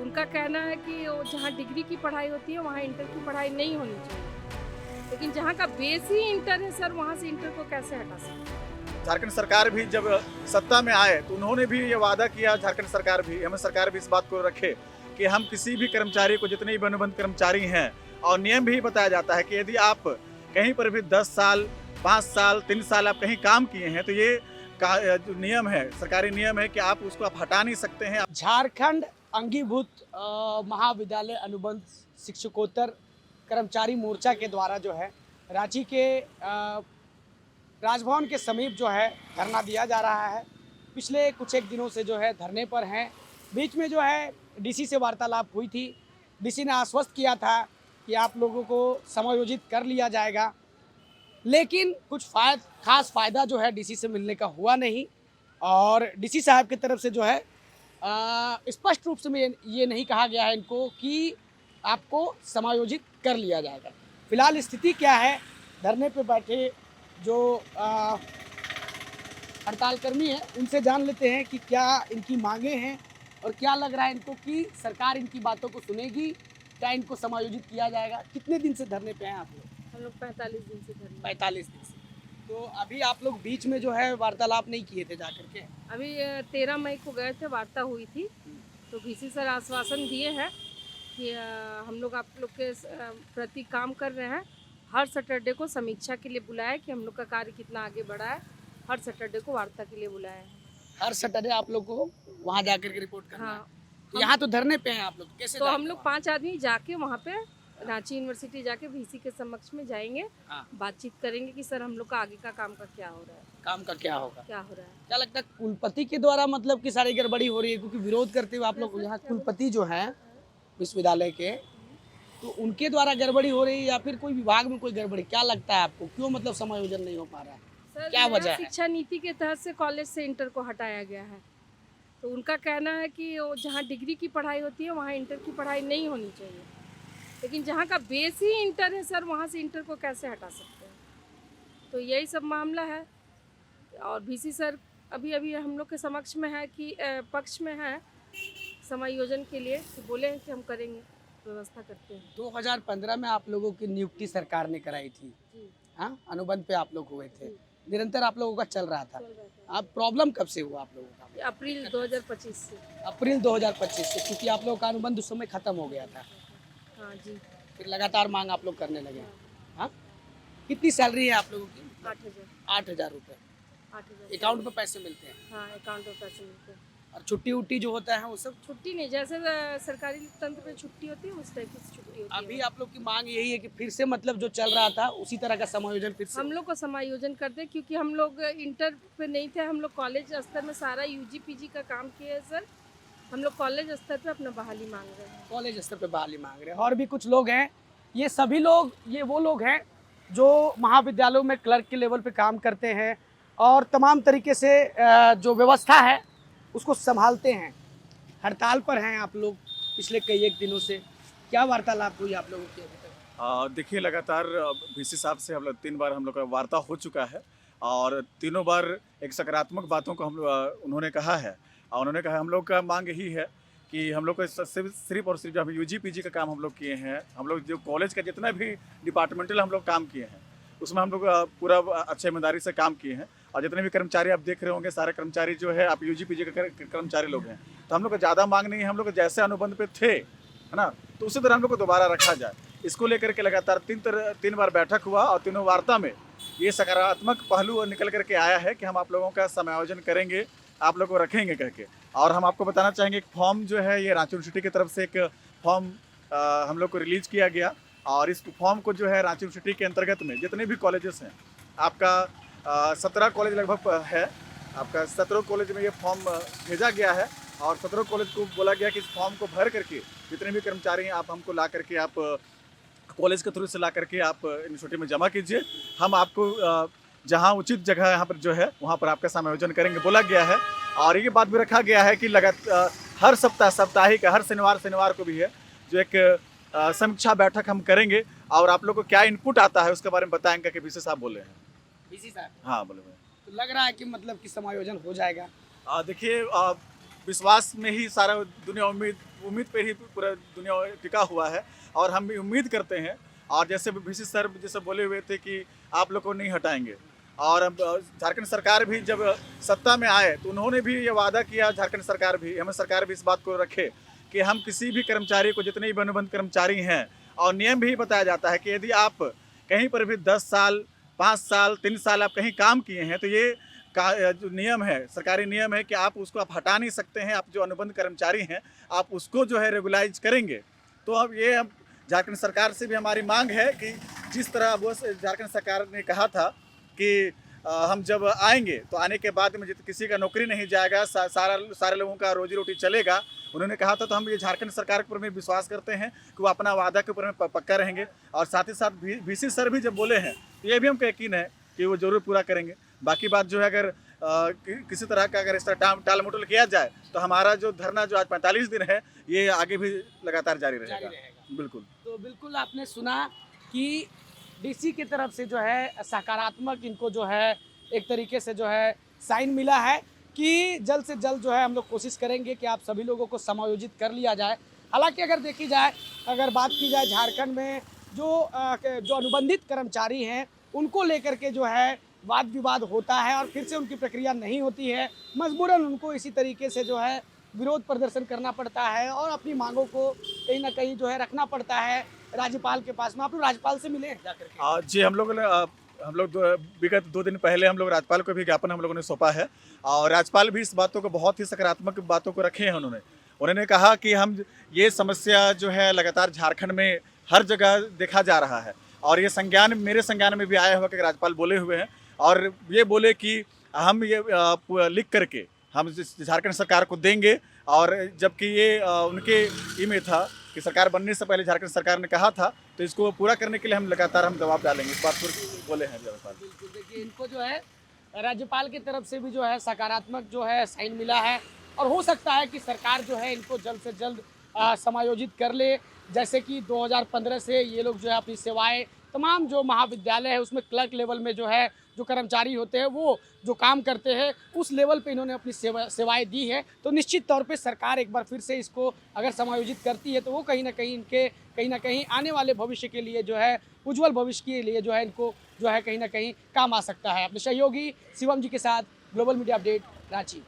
उनका कहना है कि वो जहाँ डिग्री की पढ़ाई होती है वहाँ इंटर की पढ़ाई नहीं होनी चाहिए, लेकिन जहाँ का बेस ही इंटर है सर, वहाँ से इंटर को कैसे हटा सकते हैं? झारखंड सरकार भी जब सत्ता में आए तो उन्होंने भी ये वादा किया, झारखंड सरकार भी, हमें सरकार भी इस बात को रखे कि हम किसी भी कर्मचारी को, जितने भी अनुबंध कर्मचारी हैं, और नियम भी बताया जाता है कि यदि आप कहीं पर भी 10 साल 5 साल 3 साल आप कहीं काम किए हैं तो ये जो नियम है, सरकारी नियम है कि आप उसको आप हटा नहीं सकते हैं। झारखंड अंगीभूत महाविद्यालय अनुबंध शिक्षकोत्तर कर्मचारी मोर्चा के द्वारा जो है रांची के राजभवन के समीप जो है धरना दिया जा रहा है। पिछले कुछ एक दिनों से जो है धरने पर हैं। बीच में जो है डीसी से वार्तालाप हुई थी। डीसी ने आश्वस्त किया था कि आप लोगों को समायोजित कर लिया जाएगा, लेकिन कुछ खास फ़ायदा जो है डीसी से मिलने का हुआ नहीं। और डीसी साहब की तरफ से जो है स्पष्ट रूप से में ये नहीं कहा गया है इनको कि आपको समायोजित कर लिया जाएगा। फिलहाल स्थिति क्या है, धरने पे बैठे जो हड़ताल कर्मी हैं उनसे जान लेते हैं कि क्या इनकी मांगे हैं और क्या लग रहा है इनको कि सरकार इनकी बातों को सुनेगी, क्या इनको समायोजित किया जाएगा। कितने दिन से धरने पे हैं आप लोग? हम लोग 45 दिन से धरने। 45 दिन से। तो अभी आप लोग बीच में जो है वार्तालाप नहीं किए थे जाकर के? अभी 13 मई को गए थे, वार्ता हुई थी, तो वीसी सर आश्वासन दिए हैं कि हम लोग आप लोग के प्रति काम कर रहे हैं। हर सैटरडे को समीक्षा के लिए बुलाया कि हम लोग का कार्य कितना आगे बढ़ा है। हर सैटरडे को वार्ता के लिए बुलाया है। हर सैटरडे आप लोग को वहाँ जाकर के रिपोर्ट करना है। हाँ, तो यहाँ तो धरने पे हैं आप लोग, कैसे तो जाएंगे हम लोग वहाँ? 5 आदमी जाके वहाँ पे रांची यूनिवर्सिटी जाके वीसी के समक्ष में जाएंगे, हाँ। बातचीत करेंगे कि सर हम लोग का आगे का काम का क्या हो रहा है, काम का क्या होगा? क्या हो रहा है। क्या लगता है कुलपति के द्वारा मतलब कि सारी गड़बड़ी हो रही है? क्योंकि विरोध करते हुए आप लोग यहाँ कुलपति जो है विश्वविद्यालय के, तो उनके द्वारा गड़बड़ी हो रही है या फिर कोई विभाग में कोई गड़बड़ी? क्या लगता है आपको, क्यों मतलब समायोजन नहीं हो पा रहा है? सर, क्या नया वजह है? शिक्षा नीति के तहत से कॉलेज से इंटर को हटाया गया है, तो उनका कहना है कि वो जहाँ डिग्री की पढ़ाई होती है वहाँ इंटर की पढ़ाई नहीं होनी चाहिए, लेकिन जहाँ का बेस ही इंटर है सर, वहाँ से इंटर को कैसे हटा सकते हैं। तो यही सब मामला है। और वीसी सर अभी हम लोग के समक्ष में है कि पक्ष में है समायोजन के लिए, तो बोले हैं कि हम करेंगे, व्यवस्था करते हैं। 2015 में आप लोगों की नियुक्ति सरकार ने कराई थी, जी, हाँ, अनुबंध पे आप लोग हुए थे, जी, निरंतर आप लोगों का चल रहा था। चल रहा था। अब प्रॉब्लम कब से हुआ आप लोगों का? ये अप्रैल 2025 से। अप्रैल 2025 से, क्योंकि आप लोगों का अनुबंध उस समय खत्म हो गया था। हाँ जी, फिर लगातार मांग आप लोग करने लगे। हाँ, कितनी सैलरी है आप लोगों की? 8,000 8,000 रुपये। 8,000 अकाउंट पे पैसे मिलते हैं हाँ, अकाउंट में पैसे मिलते हैं। और छुट्टी उट्टी जो होता है वो सब? छुट्टी नहीं, जैसे सरकारी तंत्र पे छुट्टी होती है उस टाइप की छुट्टी होती अभी है। आप लोग की मांग यही है कि फिर से मतलब जो चल रहा था उसी तरह का समायोजन फिर से? हम लोग को समायोजन कर दे, क्योंकि हम लोग इंटर पे नहीं थे, हम लोग कॉलेज स्तर में सारा यूजी पीजी का काम किए हैं सर। हम लोग कॉलेज स्तर पे अपना बहाली मांग रहे हैं। कॉलेज स्तर पे बहाली मांग रहे हैं। और भी कुछ लोग हैं, ये सभी लोग, ये वो लोग हैं जो महाविद्यालयों में क्लर्क के लेवल पे काम करते हैं और तमाम तरीके से जो व्यवस्था है उसको संभालते हैं। हड़ताल पर हैं आप लोग पिछले कई एक दिनों से। क्या वार्तालाप हुई आप लोगों की अभी तक? देखिए, लगातार वीसी साहब से हम लोग 3 बार हम लोग का वार्ता हो चुका है और तीनों बार एक सकारात्मक बातों को उन्होंने कहा है। और उन्होंने कहा हम लोग का मांग यही है कि हम लोग को सिर्फ और सिर्फ जो हम यूजी पीजी का काम हम लोग किए हैं, हम लोग जो कॉलेज का जितना भी डिपार्टमेंटल हम लोग काम किए हैं उसमें हम लोग पूरा अच्छे ईमानदारी से काम किए हैं। और जितने भी कर्मचारी आप देख रहे होंगे, सारे कर्मचारी जो है आप यूजी पीजी के कर्मचारी लोग हैं। तो हम लोग का ज़्यादा मांग नहीं है, हम लोग जैसे अनुबंध पे थे, है ना, तो उसी तरह हम लोग को दोबारा रखा जाए। इसको लेकर के लगातार 3 बार बैठक हुआ और तीनों वार्ता में ये सकारात्मक पहलू निकल करके आया है कि हम आप लोगों का समायोजन करेंगे, आप लोग को रखेंगे कह के। और हम आपको बताना चाहेंगे, एक फॉर्म जो है ये रांची यूनिवर्सिटी की तरफ से एक फॉर्म हम लोग को रिलीज किया गया और इस फॉर्म को जो है रांची यूनिवर्सिटी के अंतर्गत में जितने भी कॉलेजेस हैं, आपका 17 कॉलेज लगभग है, आपका 17 कॉलेज में ये फॉर्म भेजा गया है और 17 कॉलेज को बोला गया कि इस फॉर्म को भर करके जितने भी कर्मचारी हैं आप हमको ला करके आप कॉलेज के थ्रू से ला करके आप यूनिवर्सिटी में जमा कीजिए। हम आपको जहाँ उचित जगह यहाँ पर जो है वहाँ पर आपका समायोजन करेंगे बोला गया है। और ये बात भी रखा गया है कि लगातार हर साप्ताहिक हर शनिवार को भी है जो एक समीक्षा बैठक हम करेंगे और आप लोग को क्या इनपुट आता है उसके बारे में बताएंगे कि वीसी साहब बोले हैं। वीसी साहब? हाँ, बोले। तो लग रहा है कि मतलब कि समायोजन हो जाएगा? देखिए, विश्वास में ही सारा दुनिया उम्मीद उम्मीद पे ही पूरा दुनिया टिका हुआ है और हम भी उम्मीद करते हैं। और जैसे VC सर जैसे बोले हुए थे कि आप लोग को नहीं हटाएंगे, और अब झारखंड सरकार भी जब सत्ता में आए तो उन्होंने भी ये वादा किया, झारखंड सरकार भी, हमें सरकार भी इस बात को रखे कि हम किसी भी कर्मचारी को, जितने भी अनुबंध कर्मचारी हैं, और नियम भी बताया जाता है कि यदि आप कहीं पर भी 10 साल 5 साल 3 साल आप कहीं काम किए हैं तो ये जो नियम है, सरकारी नियम है कि आप उसको आप हटा नहीं सकते हैं। आप जो अनुबंध कर्मचारी हैं आप उसको जो है रेगुलाइज करेंगे। तो अब ये हम झारखंड सरकार से भी हमारी मांग है कि जिस तरह वो झारखंड सरकार ने कहा था कि हम जब आएंगे तो आने के बाद में किसी का नौकरी नहीं जाएगा, सारे लोगों का रोजी रोटी चलेगा, उन्होंने कहा था। तो हम ये झारखंड सरकार के ऊपर में विश्वास करते हैं कि वो अपना वादा के ऊपर में पक्का रहेंगे। और साथ ही साथ VC सर भी जब बोले हैं तो ये भी हमको यकीन है कि वो जरूर पूरा करेंगे। बाकी बात जो है, अगर किसी तरह का अगर इस तरह टाल मटोल किया जाए तो हमारा जो धरना जो आज 45 दिन है ये आगे भी लगातार जारी रहेगा। बिल्कुल। तो बिल्कुल आपने सुना कि DC की तरफ से जो है सकारात्मक इनको जो है एक तरीके से जो है साइन मिला है कि जल्द से जल्द जो है हम लोग कोशिश करेंगे कि आप सभी लोगों को समायोजित कर लिया जाए। हालांकि अगर देखी जाए, अगर बात की जाए झारखंड में जो अनुबंधित कर्मचारी हैं उनको लेकर के जो है वाद विवाद होता है और फिर से उनकी प्रक्रिया नहीं होती है, मजबूरन उनको इसी तरीके से जो है विरोध प्रदर्शन करना पड़ता है और अपनी मांगों को कहीं ना कहीं जो है रखना पड़ता है राज्यपाल के पास में। आप लोग राज्यपाल से मिले जाकर के? जी, हम लोग विगत 2 दिन पहले हम लोग राज्यपाल को भी ज्ञापन हम लोगों ने सौंपा है और राज्यपाल भी इस बातों को बहुत ही सकारात्मक बातों को रखे हैं। उन्होंने कहा कि हम ये समस्या जो है लगातार झारखंड में हर जगह देखा जा रहा है और ये मेरे संज्ञान में भी आया हुआ कि राज्यपाल बोले हुए हैं और ये बोले कि हम ये लिख करके हम झारखंड सरकार को देंगे। और जबकि ये उनके में था कि सरकार बनने से पहले झारखंड सरकार ने कहा था, तो इसको पूरा करने के लिए हम लगातार हम दबाव डालेंगे, इस बात पर बोले हैं राज्यपाल। बिल्कुल, देखिए इनको जो है राज्यपाल की तरफ से भी जो है सकारात्मक जो है साइन मिला है और हो सकता है कि सरकार जो है इनको जल्द से जल्द समायोजित कर ले। जैसे कि 2015 से ये लोग जो है अपनी सेवाएं तमाम जो महाविद्यालय है उसमें क्लर्क लेवल में जो है जो कर्मचारी होते हैं वो जो काम करते हैं उस लेवल पे इन्होंने अपनी सेवाएं दी है। तो निश्चित तौर पे सरकार एक बार फिर से इसको अगर समायोजित करती है तो वो कहीं ना कहीं आने वाले भविष्य के लिए जो है उज्जवल भविष्य के लिए जो है इनको जो है कहीं ना कहीं काम आ सकता है। अपने सहयोगी शिवम जी के साथ ग्लोबल मीडिया अपडेट, रांची।